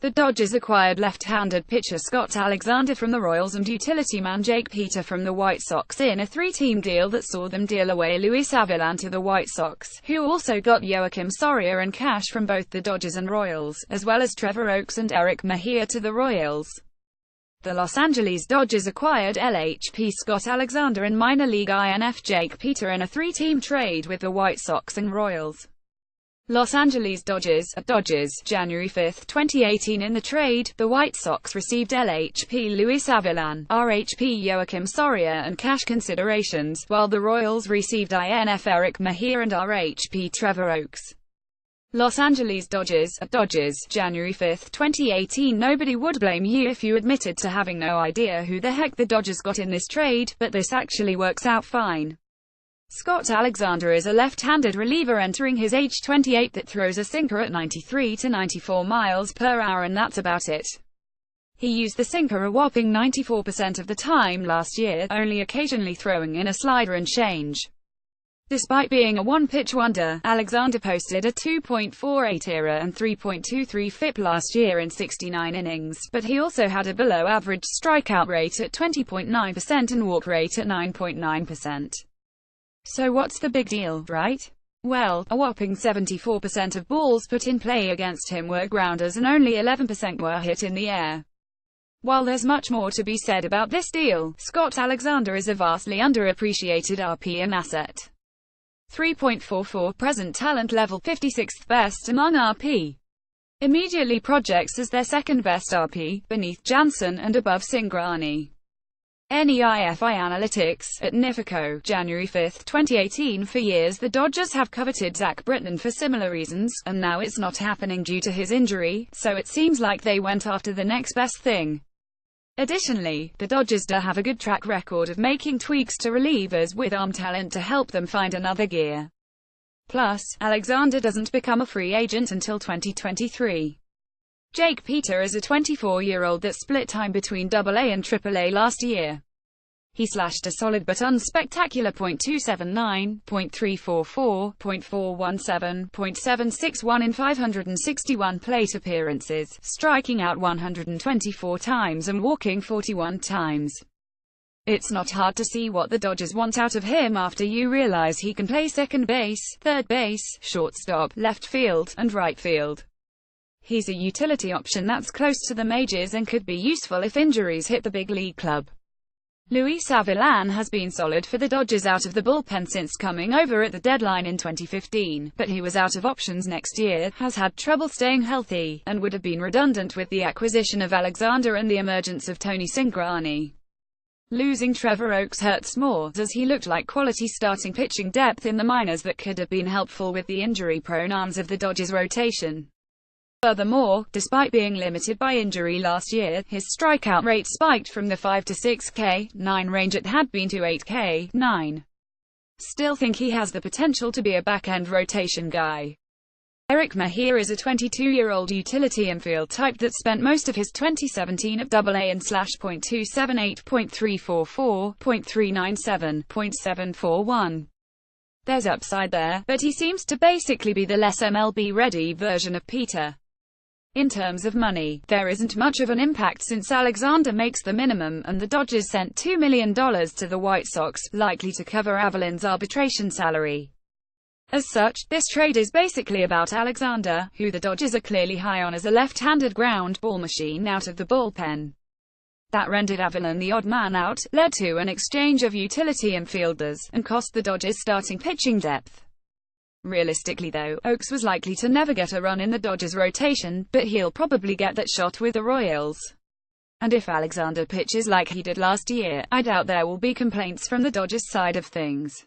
The Dodgers acquired left-handed pitcher Scott Alexander from the Royals and utility man Jake Peter from the White Sox in a three-team deal that saw them deal away Luis Avilan to the White Sox, who also got Joakim Soria and cash from both the Dodgers and Royals, as well as Trevor Oakes and Eric Mejia to the Royals. The Los Angeles Dodgers acquired LHP Scott Alexander and minor league INF Jake Peter in a three-team trade with the White Sox and Royals. Los Angeles Dodgers, January 5, 2018. In the trade, the White Sox received LHP Luis Avilan, RHP Joakim Soria and cash considerations, while the Royals received INF Eric Mejia and RHP Trevor Oakes. Los Angeles Dodgers, January 5, 2018. Nobody would blame you if you admitted to having no idea who the heck the Dodgers got in this trade, but this actually works out fine. Scott Alexander is a left-handed reliever entering his age 28 that throws a sinker at 93 to 94 miles per hour, and that's about it. He used the sinker a whopping 94% of the time last year, only occasionally throwing in a slider and change. Despite being a one-pitch wonder, Alexander posted a 2.48 ERA and 3.23 FIP last year in 69 innings, but he also had a below-average strikeout rate at 20.9% and walk rate at 9.9%. So what's the big deal, right? Well, a whopping 74% of balls put in play against him were grounders and only 11% were hit in the air. While there's much more to be said about this deal, Scott Alexander is a vastly underappreciated RPM asset. 3.44 present talent level, 56th best among RP. Immediately projects as their second best RP, beneath Jansen and above Cingrani. NEIFI Analytics, at Nifico, January 5, 2018. For years the Dodgers have coveted Zach Britton for similar reasons, and now it's not happening due to his injury, so it seems like they went after the next best thing. Additionally, the Dodgers do have a good track record of making tweaks to relievers with arm talent to help them find another gear. Plus, Alexander doesn't become a free agent until 2023. Jake Peter is a 24-year-old that split time between AA and AAA last year. He slashed a solid but unspectacular .279, .344, .417, .761 in 561 plate appearances, striking out 124 times and walking 41 times. It's not hard to see what the Dodgers want out of him after you realize he can play second base, third base, shortstop, left field, and right field. He's a utility option that's close to the majors and could be useful if injuries hit the big league club. Luis Avilan has been solid for the Dodgers out of the bullpen since coming over at the deadline in 2015, but he was out of options next year, has had trouble staying healthy, and would have been redundant with the acquisition of Alexander and the emergence of Tony Cingrani. Losing Trevor Oakes hurts more, as he looked like quality starting pitching depth in the minors that could have been helpful with the injury-prone arms of the Dodgers rotation. Furthermore, despite being limited by injury last year, his strikeout rate spiked from the 5 to 6K9 range it had been to 8K9. Still think he has the potential to be a back-end rotation guy. Eric Mejia is a 22-year-old utility infield type that spent most of his 2017 at AA and .278, .344, .397, .741. There's upside there, but he seems to basically be the less MLB-ready version of Peter. In terms of money, there isn't much of an impact since Alexander makes the minimum, and the Dodgers sent $2 million to the White Sox, likely to cover Avilan's arbitration salary. As such, this trade is basically about Alexander, who the Dodgers are clearly high on as a left-handed ground ball machine out of the bullpen. That rendered Avilan the odd man out, led to an exchange of utility infielders, and cost the Dodgers starting pitching depth. Realistically though, Oakes was likely to never get a run in the Dodgers rotation, but he'll probably get that shot with the Royals. And if Alexander pitches like he did last year, I doubt there will be complaints from the Dodgers side of things.